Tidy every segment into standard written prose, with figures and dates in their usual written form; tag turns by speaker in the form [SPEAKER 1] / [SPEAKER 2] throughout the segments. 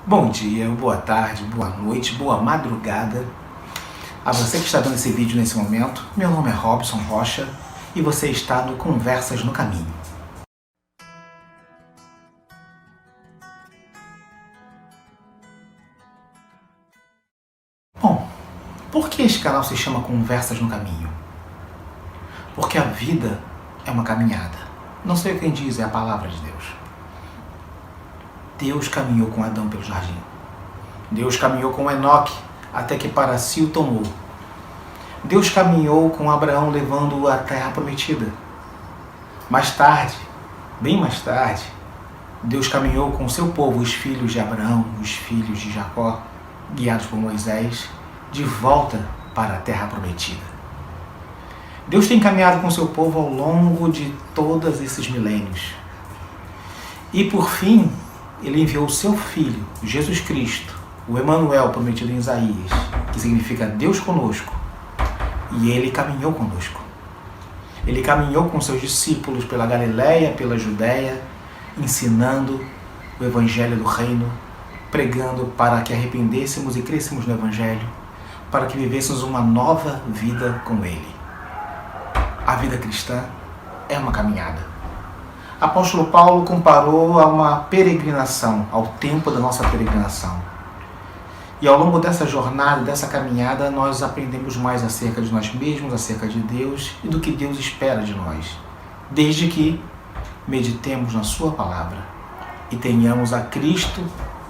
[SPEAKER 1] Bom dia, boa tarde, boa noite, boa madrugada a você que está vendo esse vídeo nesse momento. Meu nome é Robson Rocha e você está no Conversas no Caminho. Bom, por que esse canal se chama Conversas no Caminho? Porque a vida é uma caminhada. Não sei quem diz, é a palavra de Deus. Deus caminhou com Adão pelo jardim. Deus caminhou com Enoque até que para si o tomou. Deus caminhou com Abraão levando-o à terra prometida. Mais tarde, bem mais tarde, Deus caminhou com o seu povo, os filhos de Abraão, os filhos de Jacó, guiados por Moisés, de volta para a terra prometida. Deus tem caminhado com o seu povo ao longo de todos esses milênios. E por fim, Ele enviou o seu Filho, Jesus Cristo, o Emanuel prometido em Isaías, que significa Deus conosco. E Ele caminhou conosco. Ele caminhou com seus discípulos pela Galileia, pela Judéia, ensinando o Evangelho do Reino, pregando para que arrependêssemos e crescêssemos no Evangelho, para que vivêssemos uma nova vida com Ele. A vida cristã é uma caminhada. Apóstolo Paulo comparou a uma peregrinação, ao tempo da nossa peregrinação. E ao longo dessa jornada, dessa caminhada, nós aprendemos mais acerca de nós mesmos, acerca de Deus e do que Deus espera de nós, desde que meditemos na Sua Palavra e tenhamos a Cristo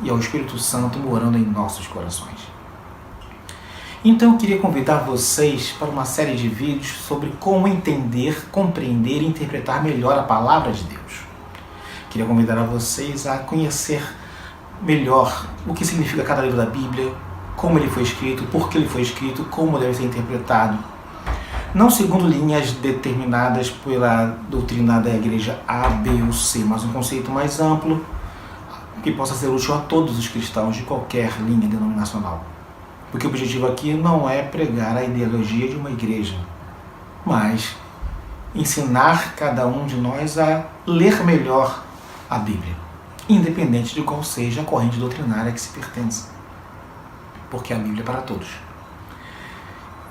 [SPEAKER 1] e ao Espírito Santo morando em nossos corações. Então eu queria convidar vocês para uma série de vídeos sobre como entender, compreender e interpretar melhor a Palavra de Deus. Queria convidar a vocês a conhecer melhor o que significa cada livro da Bíblia, como ele foi escrito, por que ele foi escrito, como deve ser interpretado. Não segundo linhas determinadas pela doutrina da igreja A, B ou C, mas um conceito mais amplo que possa ser útil a todos os cristãos de qualquer linha denominacional. Porque o objetivo aqui não é pregar a ideologia de uma igreja, mas ensinar cada um de nós a ler melhor a Bíblia, independente de qual seja a corrente doutrinária que se pertence, porque a Bíblia é para todos.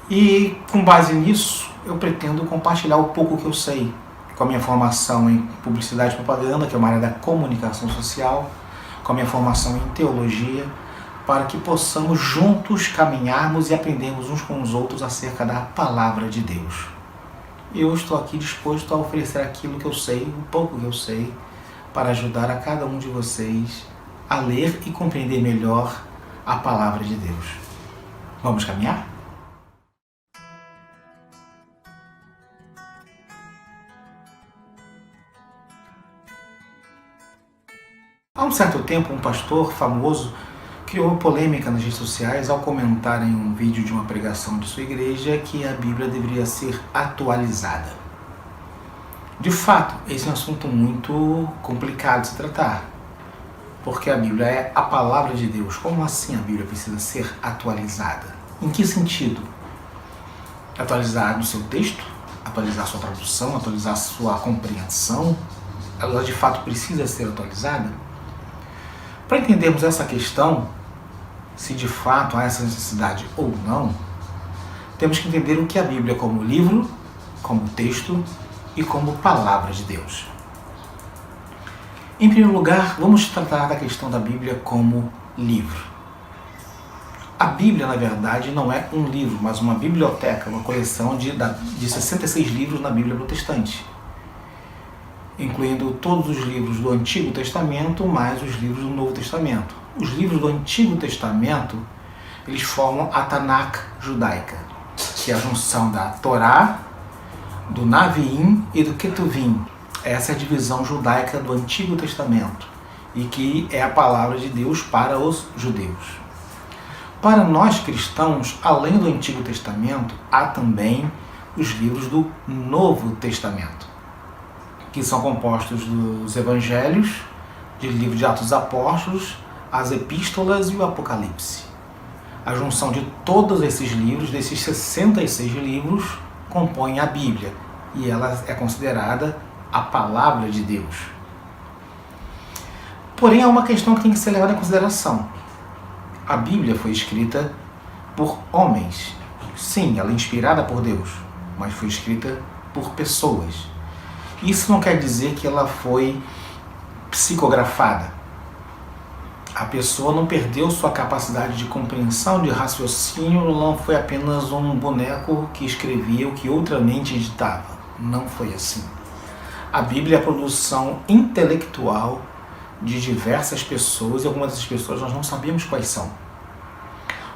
[SPEAKER 1] E com base nisso, eu pretendo compartilhar o pouco que eu sei, com a minha formação em publicidade e propaganda, que é uma área da comunicação social, com a minha formação em teologia, para que possamos juntos caminharmos e aprendermos uns com os outros acerca da Palavra de Deus. Eu estou aqui disposto a oferecer aquilo que eu sei, o pouco que eu sei, para ajudar a cada um de vocês a ler e compreender melhor a Palavra de Deus. Vamos caminhar? Há um certo tempo, um pastor famoso criou polêmica nas redes sociais ao comentar em um vídeo de uma pregação de sua igreja que a Bíblia deveria ser atualizada. De fato, esse é um assunto muito complicado de se tratar, porque a Bíblia é a palavra de Deus. Como assim a Bíblia precisa ser atualizada? Em que sentido? Atualizar no seu texto? Atualizar sua tradução? Atualizar sua compreensão? Ela de fato precisa ser atualizada? Para entendermos essa questão, se de fato há essa necessidade ou não, temos que entender o que é a Bíblia como livro, como texto e como palavra de Deus. Em primeiro lugar, vamos tratar da questão da Bíblia como livro. A Bíblia, na verdade, não é um livro, mas uma biblioteca, uma coleção de 66 livros na Bíblia protestante, incluindo todos os livros do Antigo Testamento, mais os livros do Novo Testamento. Os livros do Antigo Testamento, eles formam a Tanakh judaica, que é a junção da Torá, do Naviim e do Ketuvim. Essa é a divisão judaica do Antigo Testamento, e que é a palavra de Deus para os judeus. Para nós cristãos, além do Antigo Testamento, há também os livros do Novo Testamento, que são compostos dos Evangelhos, do livro de Atos dos Apóstolos, as Epístolas e o Apocalipse. A junção de todos esses livros, desses 66 livros, compõe a Bíblia, e ela é considerada a Palavra de Deus. Porém, há uma questão que tem que ser levada em consideração. A Bíblia foi escrita por homens. Sim, ela é inspirada por Deus, mas foi escrita por pessoas. Isso não quer dizer que ela foi psicografada. A pessoa não perdeu sua capacidade de compreensão, de raciocínio, não foi apenas um boneco que escrevia o que outra mente editava. Não foi assim. A Bíblia é a produção intelectual de diversas pessoas, e algumas dessas pessoas nós não sabemos quais são.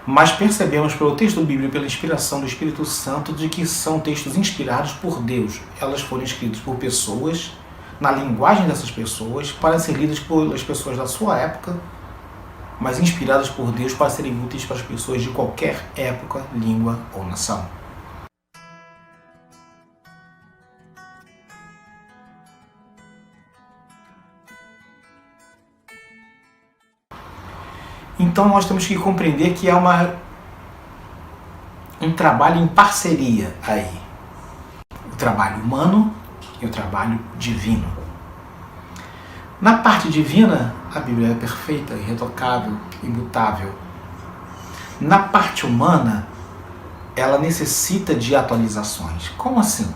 [SPEAKER 1] Mas percebemos pelo texto bíblico, pela inspiração do Espírito Santo, de que são textos inspirados por Deus. Elas foram escritas por pessoas, na linguagem dessas pessoas, para ser lidas pelas pessoas da sua época, mas inspiradas por Deus para serem úteis para as pessoas de qualquer época, língua ou nação. Então nós temos que compreender que há um trabalho em parceria aí. O trabalho humano e o trabalho divino. Na parte divina, a Bíblia é perfeita, irretocável, imutável. Na parte humana, ela necessita de atualizações. Como assim?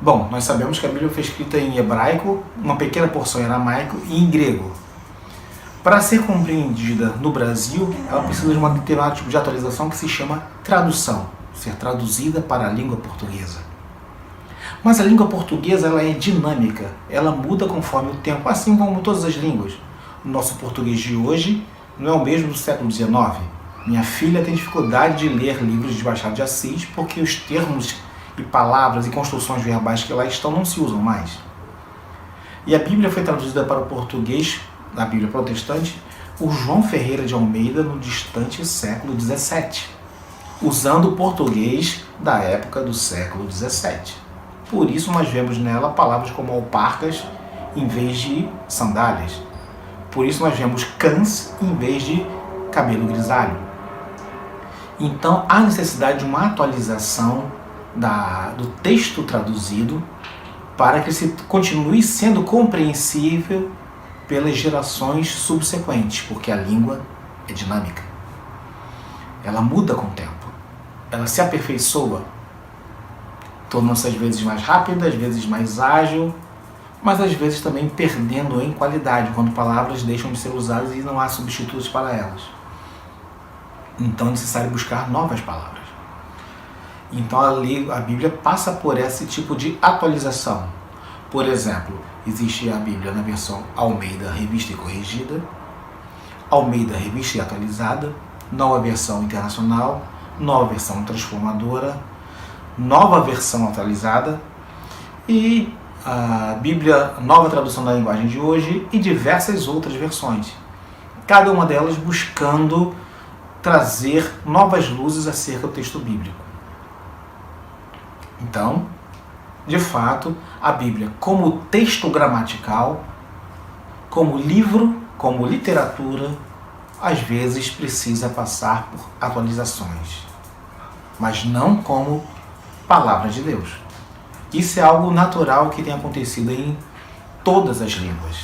[SPEAKER 1] Bom, nós sabemos que a Bíblia foi escrita em hebraico, uma pequena porção em aramaico e em grego. Para ser compreendida no Brasil, ela precisa de um determinado tipo de atualização que se chama tradução, ser traduzida para a língua portuguesa. Mas a língua portuguesa ela é dinâmica, ela muda conforme o tempo, assim como todas as línguas. O nosso português de hoje não é o mesmo do século XIX. Minha filha tem dificuldade de ler livros de Machado de Assis porque os termos e palavras e construções verbais que lá estão não se usam mais. E a Bíblia foi traduzida para o português, na Bíblia protestante, por João Ferreira de Almeida no distante século XVII, usando o português da época do século XVII. Por isso nós vemos nela palavras como alparcas em vez de sandálias. Por isso nós vemos cães em vez de cabelo grisalho. Então há necessidade de uma atualização do texto traduzido para que se continue sendo compreensível pelas gerações subsequentes, porque a língua é dinâmica. Ela muda com o tempo. Ela se aperfeiçoa, tornando-se às vezes mais rápida, às vezes mais ágil, mas às vezes também perdendo em qualidade, quando palavras deixam de ser usadas e não há substitutos para elas. Então é necessário buscar novas palavras. Então a Bíblia passa por esse tipo de atualização. Por exemplo, existe a Bíblia na versão Almeida Revista e Corrigida, Almeida Revista e Atualizada, Nova Versão Internacional, Nova Versão Transformadora, Nova Versão Atualizada e a Bíblia Nova Tradução da Linguagem de Hoje e diversas outras versões. Cada uma delas buscando trazer novas luzes acerca do texto bíblico. Então, de fato, a Bíblia, como texto gramatical, como livro, como literatura, às vezes precisa passar por atualizações, mas não como palavra de Deus. Isso é algo natural que tem acontecido em todas as línguas.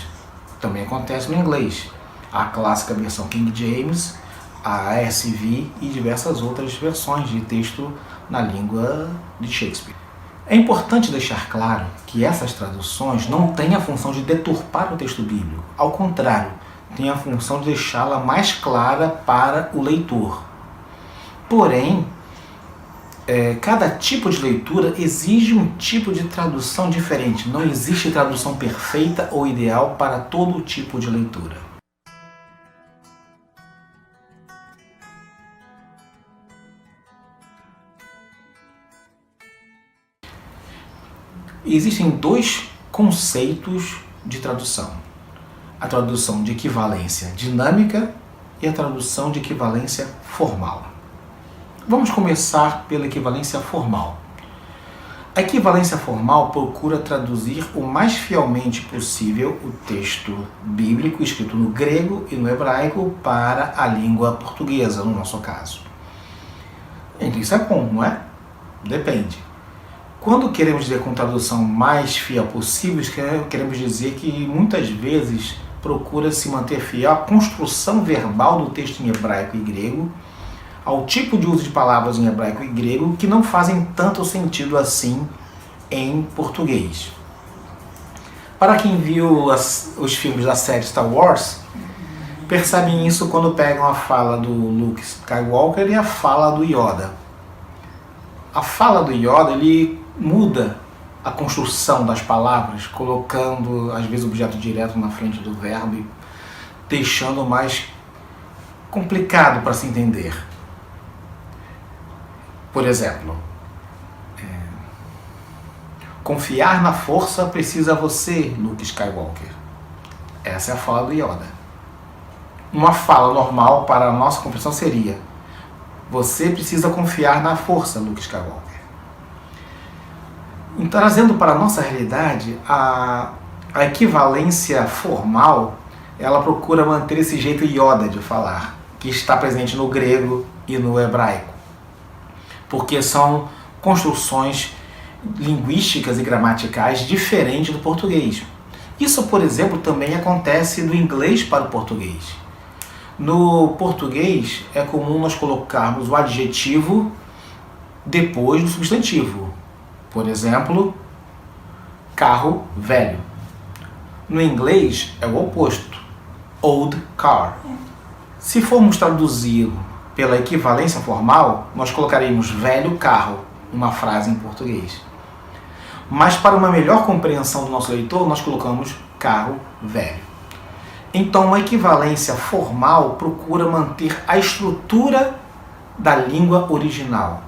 [SPEAKER 1] Também acontece no inglês. A clássica versão King James, a ESV e diversas outras versões de texto na língua de Shakespeare. É importante deixar claro que essas traduções não têm a função de deturpar o texto bíblico. Ao contrário, tem a função de deixá-la mais clara para o leitor. Porém, cada tipo de leitura exige um tipo de tradução diferente. Não existe tradução perfeita ou ideal para todo tipo de leitura. Existem dois conceitos de tradução. A tradução de equivalência dinâmica e a tradução de equivalência formal. Vamos começar pela equivalência formal. A equivalência formal procura traduzir o mais fielmente possível o texto bíblico escrito no grego e no hebraico para a língua portuguesa, no nosso caso. Então isso é bom, não é? Depende. Quando queremos dizer com tradução mais fiel possível, queremos dizer que muitas vezes procura se manter fiel à construção verbal do texto em hebraico e grego, ao tipo de uso de palavras em hebraico e grego que não fazem tanto sentido assim em português. Para quem viu os filmes da série Star Wars, percebem isso quando pegam a fala do Luke Skywalker e a fala do Yoda. A fala do Yoda, ele muda a construção das palavras, colocando às vezes o objeto direto na frente do verbo e deixando mais complicado para se entender. Por exemplo, confiar na força precisa você, Luke Skywalker. Essa é a fala do Yoda. Uma fala normal para a nossa compreensão seria: você precisa confiar na força, Luke Skywalker. Então, trazendo para a nossa realidade, a equivalência formal, ela procura manter esse jeito Yoda de falar, que está presente no grego e no hebraico, porque são construções linguísticas e gramaticais diferentes do português. Isso, por exemplo, também acontece do inglês para o português. No português, é comum nós colocarmos o adjetivo depois do substantivo. Por exemplo, carro velho. No inglês é o oposto, old car. Se formos traduzir pela equivalência formal, nós colocaremos velho carro, uma frase em português. Mas para uma melhor compreensão do nosso leitor, nós colocamos carro velho. Então, a equivalência formal procura manter a estrutura da língua original,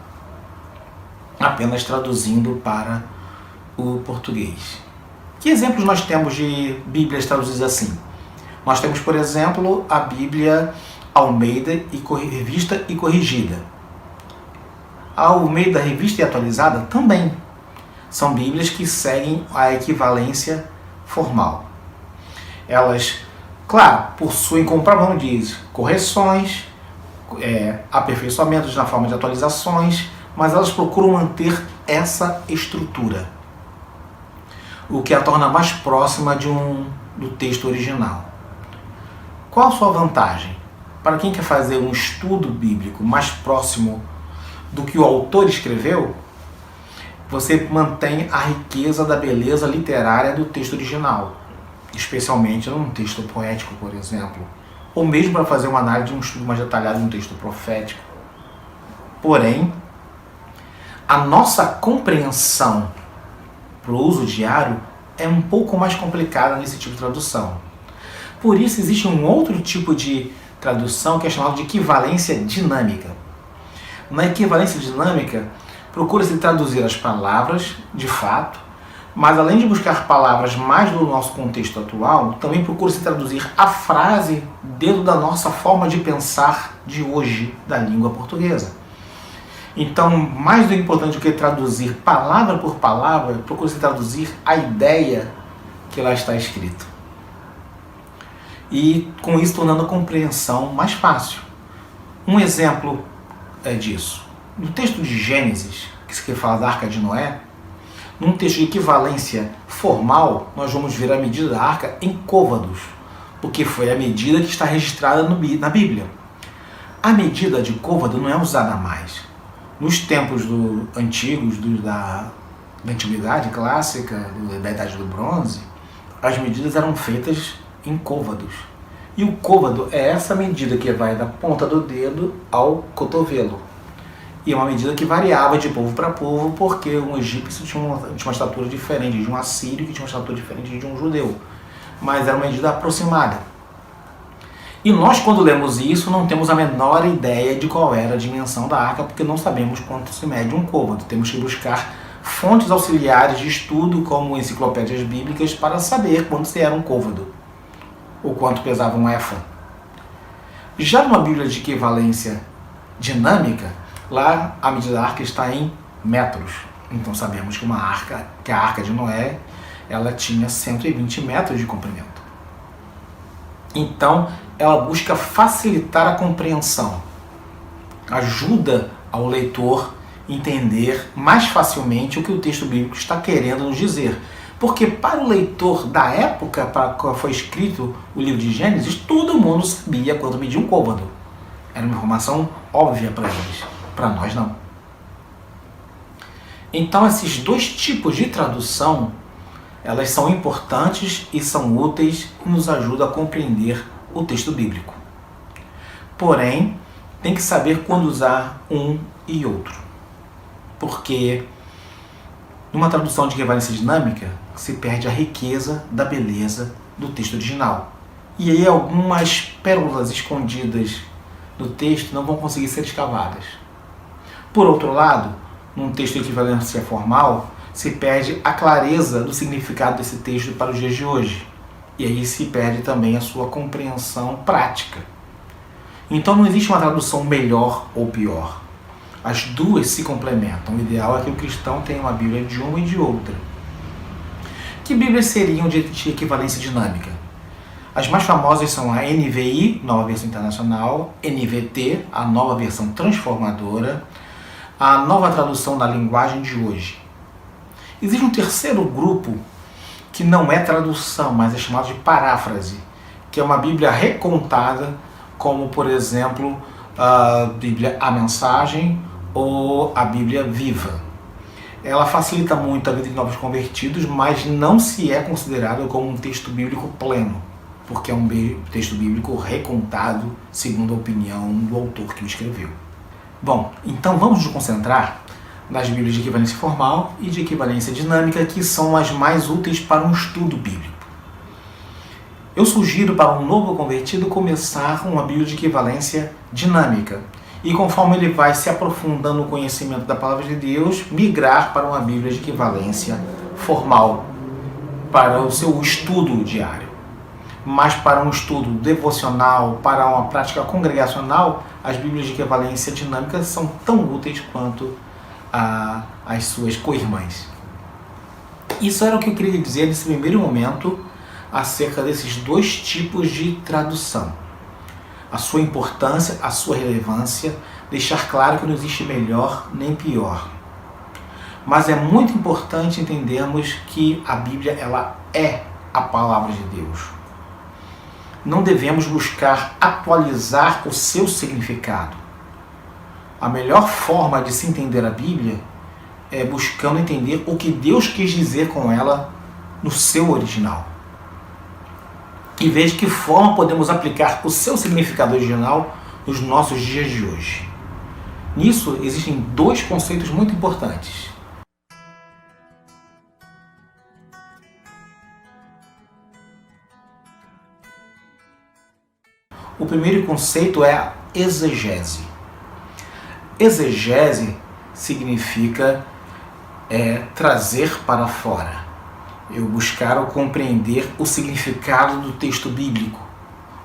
[SPEAKER 1] apenas traduzindo para o português. Que exemplos nós temos de Bíblias traduzidas assim? Nós temos, por exemplo, a Bíblia Almeida Revista e Corrigida. A Almeida Revista e Atualizada também são Bíblias que seguem a equivalência formal. Elas, claro, possuem, como o próprio nome diz, correções, aperfeiçoamentos na forma de atualizações, mas elas procuram manter essa estrutura, o que a torna mais próxima do texto original. Qual a sua vantagem? Para quem quer fazer um estudo bíblico mais próximo do que o autor escreveu, você mantém a riqueza da beleza literária do texto original, especialmente num texto poético, por exemplo, ou mesmo para fazer uma análise de um estudo mais detalhado de um texto profético. Porém, a nossa compreensão para o uso diário é um pouco mais complicada nesse tipo de tradução. Por isso existe um outro tipo de tradução que é chamado de equivalência dinâmica. Na equivalência dinâmica, procura-se traduzir as palavras de fato, mas além de buscar palavras mais do nosso contexto atual, também procura-se traduzir a frase dentro da nossa forma de pensar de hoje da língua portuguesa. Então, mais do importante do que traduzir palavra por palavra, procura-se traduzir a ideia que lá está escrito. E com isso tornando a compreensão mais fácil. Um exemplo disso. No texto de Gênesis, que fala da Arca de Noé, num texto de equivalência formal, nós vamos ver a medida da arca em côvados, porque foi a medida que está registrada na Bíblia. A medida de côvado não é usada mais. Nos tempos antigos, da Antiguidade Clássica, da Idade do Bronze, as medidas eram feitas em côvados. E o côvado é essa medida que vai da ponta do dedo ao cotovelo. E é uma medida que variava de povo para povo, porque um egípcio tinha uma estatura diferente de um assírio, que tinha uma estatura diferente de um judeu. Mas era uma medida aproximada. E nós, quando lemos isso, não temos a menor ideia de qual era a dimensão da arca, porque não sabemos quanto se mede um côvado. Temos que buscar fontes auxiliares de estudo, como enciclopédias bíblicas, para saber quanto se era um côvado, ou quanto pesava um éfa. Já numa Bíblia de equivalência dinâmica, lá a medida da arca está em metros. Então sabemos que a Arca de Noé, ela tinha 120 metros de comprimento. Então, ela busca facilitar a compreensão, ajuda ao leitor entender mais facilmente o que o texto bíblico está querendo nos dizer. Porque para o leitor da época para a qual foi escrito o livro de Gênesis, todo mundo sabia quanto media um côvado. Era uma informação óbvia para eles, para nós não. Então esses dois tipos de tradução, elas são importantes e são úteis e nos ajudam a compreender o texto bíblico. Porém, tem que saber quando usar um e outro. Porque numa tradução de equivalência dinâmica, se perde a riqueza da beleza do texto original. E aí algumas pérolas escondidas do texto não vão conseguir ser escavadas. Por outro lado, num texto de equivalência formal, se perde a clareza do significado desse texto para os dias de hoje. E aí se perde também a sua compreensão prática. Então não existe uma tradução melhor ou pior. As duas se complementam. O ideal é que o cristão tenha uma Bíblia de uma e de outra. Que Bíblias seriam de equivalência dinâmica? As mais famosas são a NVI, Nova Versão Internacional, NVT, a Nova Versão Transformadora, a Nova Tradução da Linguagem de Hoje. Existe um terceiro grupo que não é tradução, mas é chamado de paráfrase, que é uma Bíblia recontada, como, por exemplo, a Bíblia A Mensagem ou a Bíblia Viva. Ela facilita muito a vida de novos convertidos, mas não se é considerado como um texto bíblico pleno, porque é um texto bíblico recontado segundo a opinião do autor que o escreveu. Bom, então vamos nos concentrar nas Bíblias de equivalência formal e de equivalência dinâmica, que são as mais úteis para um estudo bíblico. Eu sugiro para um novo convertido começar uma Bíblia de equivalência dinâmica e, conforme ele vai se aprofundando no conhecimento da Palavra de Deus, migrar para uma Bíblia de equivalência formal para o seu estudo diário. Mas para um estudo devocional, para uma prática congregacional, as Bíblias de equivalência dinâmica são tão úteis quanto as suas co-irmãs. Isso era o que eu queria dizer nesse primeiro momento acerca desses dois tipos de tradução. A sua importância, a sua relevância, deixar claro que não existe melhor nem pior. Mas é muito importante entendermos que a Bíblia ela é a palavra de Deus. Não devemos buscar atualizar o seu significado. A melhor forma de se entender a Bíblia é buscando entender o que Deus quis dizer com ela no seu original. E ver de que forma podemos aplicar o seu significado original nos nossos dias de hoje. Nisso existem dois conceitos muito importantes. O primeiro conceito é a exegese. Exegese significa trazer para fora. Eu buscar ou compreender o significado do texto bíblico,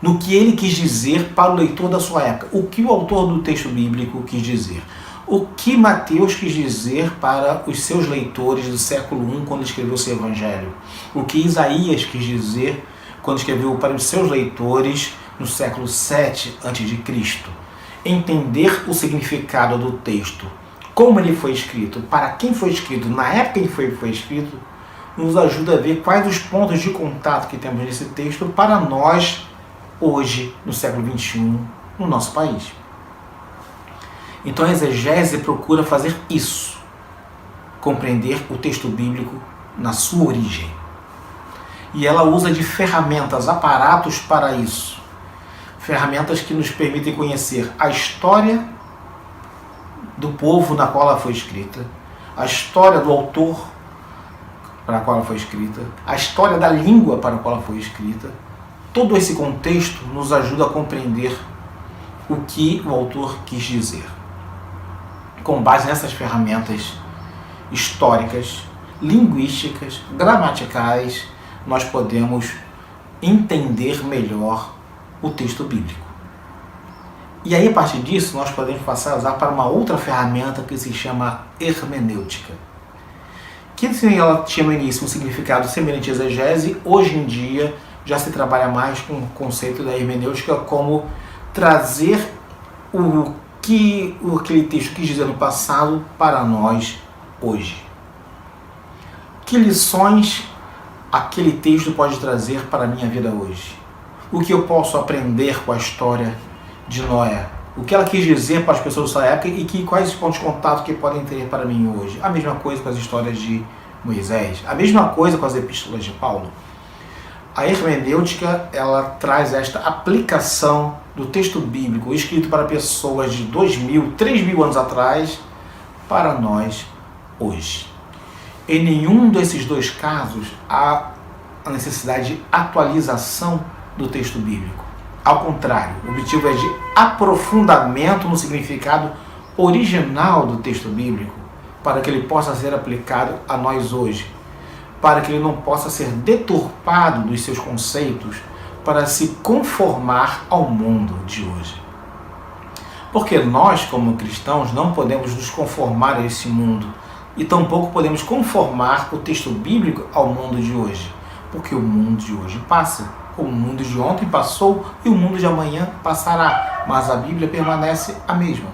[SPEAKER 1] no que ele quis dizer para o leitor da sua época. O que o autor do texto bíblico quis dizer. O que Mateus quis dizer para os seus leitores do século I quando escreveu o seu evangelho. O que Isaías quis dizer quando escreveu para os seus leitores no século VII a.C. Entender o significado do texto, como ele foi escrito, para quem foi escrito, na época em que foi escrito, nos ajuda a ver quais os pontos de contato que temos nesse texto para nós, hoje, no século XXI, no nosso país. Então a exegese procura fazer isso, compreender o texto bíblico na sua origem. E ela usa de ferramentas, aparatos para isso. Ferramentas que nos permitem conhecer a história do povo na qual ela foi escrita, a história do autor para a qual ela foi escrita, a história da língua para a qual ela foi escrita. Todo esse contexto nos ajuda a compreender o que o autor quis dizer. Com base nessas ferramentas históricas, linguísticas, gramaticais, nós podemos entender melhor o texto bíblico. E aí, a partir disso, nós podemos passar a usar para uma outra ferramenta que se chama hermenêutica. Que ela tinha no início um significado semelhante à exegese, hoje em dia já se trabalha mais com o conceito da hermenêutica como trazer o que aquele texto quis dizer no passado para nós hoje. Que lições aquele texto pode trazer para a minha vida hoje? O que eu posso aprender com a história de Noé? O que ela quis dizer para as pessoas dessa época e quais os pontos de contato que podem ter para mim hoje? A mesma coisa com as histórias de Moisés, a mesma coisa com as epístolas de Paulo. A hermenêutica, ela traz esta aplicação do texto bíblico escrito para pessoas de 2.000, 3.000 anos atrás para nós hoje. Em nenhum desses dois casos há a necessidade de atualização do texto bíblico. Ao contrário, o objetivo é de aprofundamento no significado original do texto bíblico para que ele possa ser aplicado a nós hoje, para que ele não possa ser deturpado dos seus conceitos para se conformar ao mundo de hoje. Porque nós, como cristãos, não podemos nos conformar a esse mundo e tampouco podemos conformar o texto bíblico ao mundo de hoje, porque o mundo de hoje passa, como o mundo de ontem passou e o mundo de amanhã passará, mas a Bíblia permanece a mesma.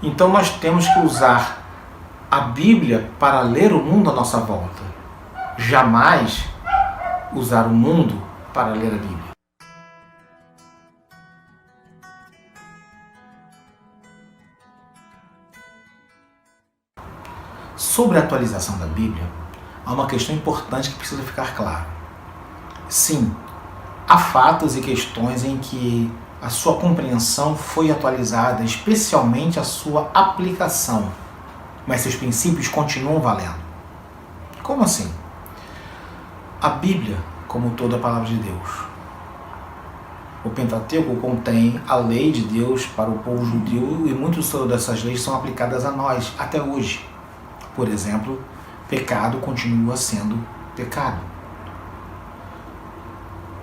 [SPEAKER 1] Então nós temos que usar a Bíblia para ler o mundo à nossa volta. Jamais usar o mundo para ler a Bíblia. Sobre a atualização da Bíblia, há uma questão importante que precisa ficar clara. Sim, há fatos e questões em que a sua compreensão foi atualizada, especialmente a sua aplicação, mas seus princípios continuam valendo. Como assim? A Bíblia, como toda a palavra de Deus. O Pentateuco contém a lei de Deus para o povo judeu e muitas dessas leis são aplicadas a nós até hoje. Por exemplo, pecado continua sendo pecado.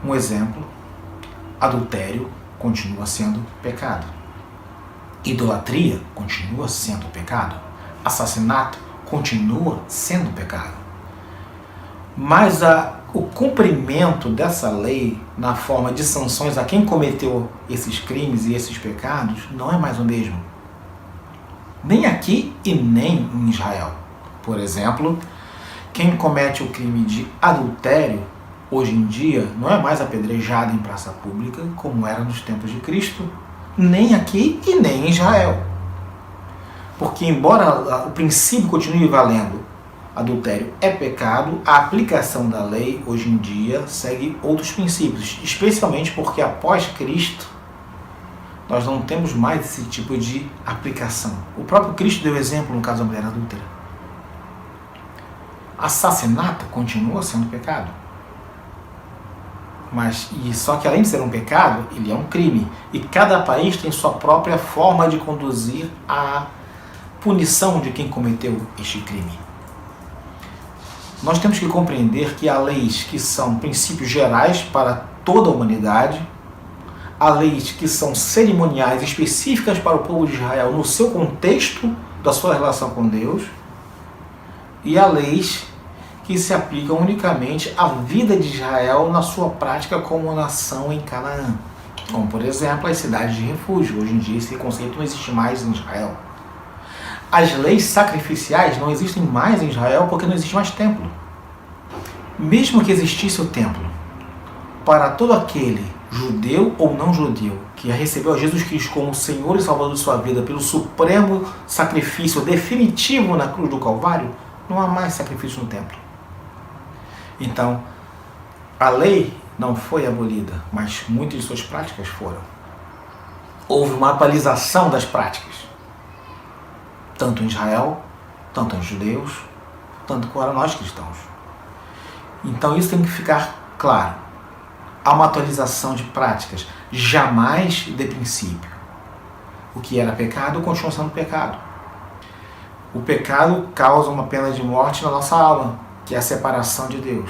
[SPEAKER 1] Um exemplo, adultério continua sendo pecado. Idolatria continua sendo pecado. Assassinato continua sendo pecado. Mas o cumprimento dessa lei na forma de sanções a quem cometeu esses crimes e esses pecados não é mais o mesmo. Nem aqui e nem em Israel. Por exemplo, quem comete o crime de adultério hoje em dia não é mais apedrejado em praça pública como era nos tempos de Cristo, nem aqui e nem em Israel. Porque embora o princípio continue valendo, adultério é pecado, a aplicação da lei hoje em dia segue outros princípios, especialmente porque após Cristo nós não temos mais esse tipo de aplicação. O próprio Cristo deu exemplo no caso da mulher adúltera. Assassinato continua sendo pecado. Só que além de ser um pecado, ele é um crime. E cada país tem sua própria forma de conduzir a punição de quem cometeu este crime. Nós temos que compreender que há leis que são princípios gerais para toda a humanidade, há leis que são cerimoniais específicas para o povo de Israel no seu contexto da sua relação com Deus, e há leis que se aplicam unicamente à vida de Israel na sua prática como nação em Canaã. Como, por exemplo, as cidades de refúgio. Hoje em dia esse conceito não existe mais em Israel. As leis sacrificiais não existem mais em Israel porque não existe mais templo. Mesmo que existisse o templo, para todo aquele, judeu ou não judeu, que recebeu a Jesus Cristo como Senhor e Salvador de sua vida pelo supremo sacrifício definitivo na cruz do Calvário, não há mais sacrifício no templo. Então, a lei não foi abolida, mas muitas de suas práticas foram. Houve uma atualização das práticas, tanto em Israel, tanto em judeus, tanto para nós cristãos. Então isso tem que ficar claro. Há uma atualização de práticas, jamais de princípio. O que era pecado continua sendo pecado. O pecado causa uma pena de morte na nossa alma, que é a separação de Deus.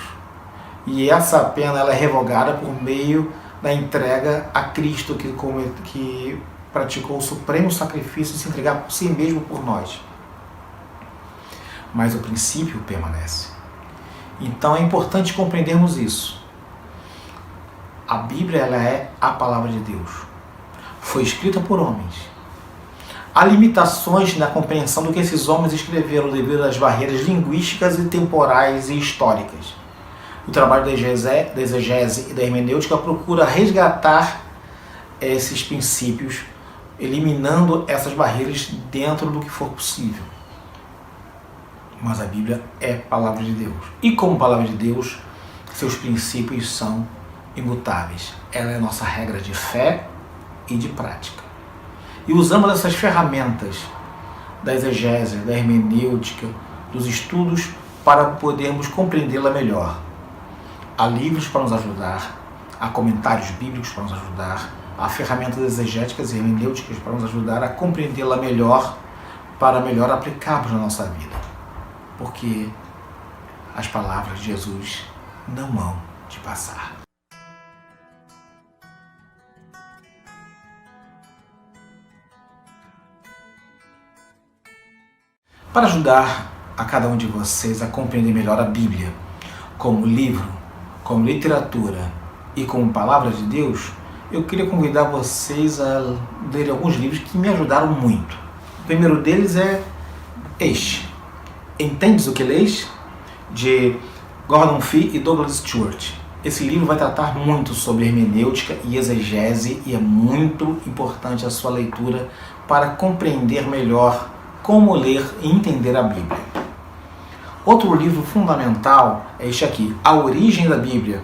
[SPEAKER 1] E essa pena ela é revogada por meio da entrega a Cristo, que praticou o supremo sacrifício de se entregar por si mesmo por nós. Mas o princípio permanece. Então é importante compreendermos isso. A Bíblia ela é a palavra de Deus. Foi escrita por homens. Há limitações na compreensão do que esses homens escreveram devido às barreiras linguísticas e temporais e históricas. O trabalho da exegese e da hermenêutica procura resgatar esses princípios, eliminando essas barreiras dentro do que for possível. Mas a Bíblia é palavra de Deus. E como palavra de Deus, seus princípios são imutáveis. Ela é a nossa regra de fé e de prática. E usamos essas ferramentas da exegese, da hermenêutica, dos estudos para podermos compreendê-la melhor. Há livros para nos ajudar, há comentários bíblicos para nos ajudar, há ferramentas exegéticas e hermenêuticas para nos ajudar a compreendê-la melhor, para melhor aplicarmos na nossa vida. Porque as palavras de Jesus não hão de passar. Para ajudar a cada um de vocês a compreender melhor a Bíblia, como livro, como literatura e como palavra de Deus, eu queria convidar vocês a ler alguns livros que me ajudaram muito. O primeiro deles é este, Entendes o que lês? De Gordon Fee e Douglas Stuart. Esse livro vai tratar muito sobre hermenêutica e exegese e é muito importante a sua leitura para compreender melhor como ler e entender a Bíblia. Outro livro fundamental é este aqui, A Origem da Bíblia,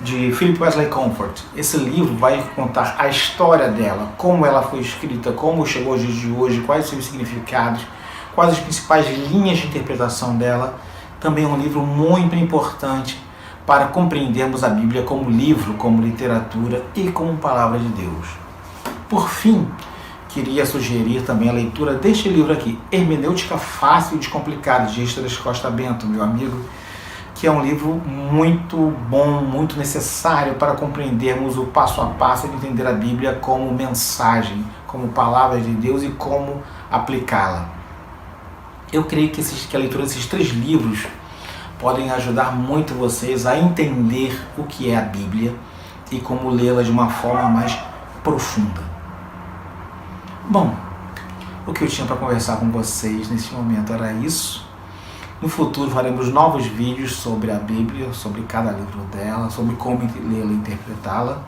[SPEAKER 1] de Philip Wesley Comfort. Esse livro vai contar a história dela, como ela foi escrita, como chegou aos dias de hoje, quais são os significados, quais as principais linhas de interpretação dela. Também é um livro muito importante para compreendermos a Bíblia como livro, como literatura e como palavra de Deus. Por fim, queria sugerir também a leitura deste livro aqui, Hermenêutica Fácil e Descomplicada, de Esdras Costa Bento, meu amigo, que é um livro muito bom, muito necessário para compreendermos o passo a passo de entender a Bíblia como mensagem, como palavra de Deus e como aplicá-la. Eu creio que a leitura desses 3 livros podem ajudar muito vocês a entender o que é a Bíblia e como lê-la de uma forma mais profunda. Bom, o que eu tinha para conversar com vocês nesse momento era isso. No futuro faremos novos vídeos sobre a Bíblia, sobre cada livro dela, sobre como lê-la e interpretá-la.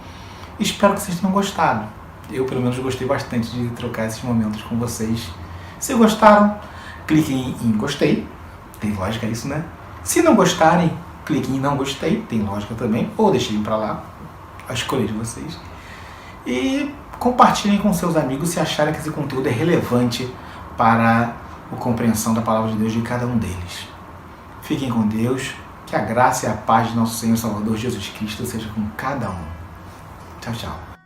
[SPEAKER 1] Espero que vocês tenham gostado. Eu, pelo menos, gostei bastante de trocar esses momentos com vocês. Se gostaram, cliquem em gostei. Tem lógica isso, né? Se não gostarem, cliquem em não gostei. Tem lógica também. Ou deixem para lá. A escolha de vocês. E compartilhem com seus amigos se acharem que esse conteúdo é relevante para a compreensão da palavra de Deus de cada um deles. Fiquem com Deus, que a graça e a paz de nosso Senhor e Salvador Jesus Cristo seja com cada um. Tchau, tchau.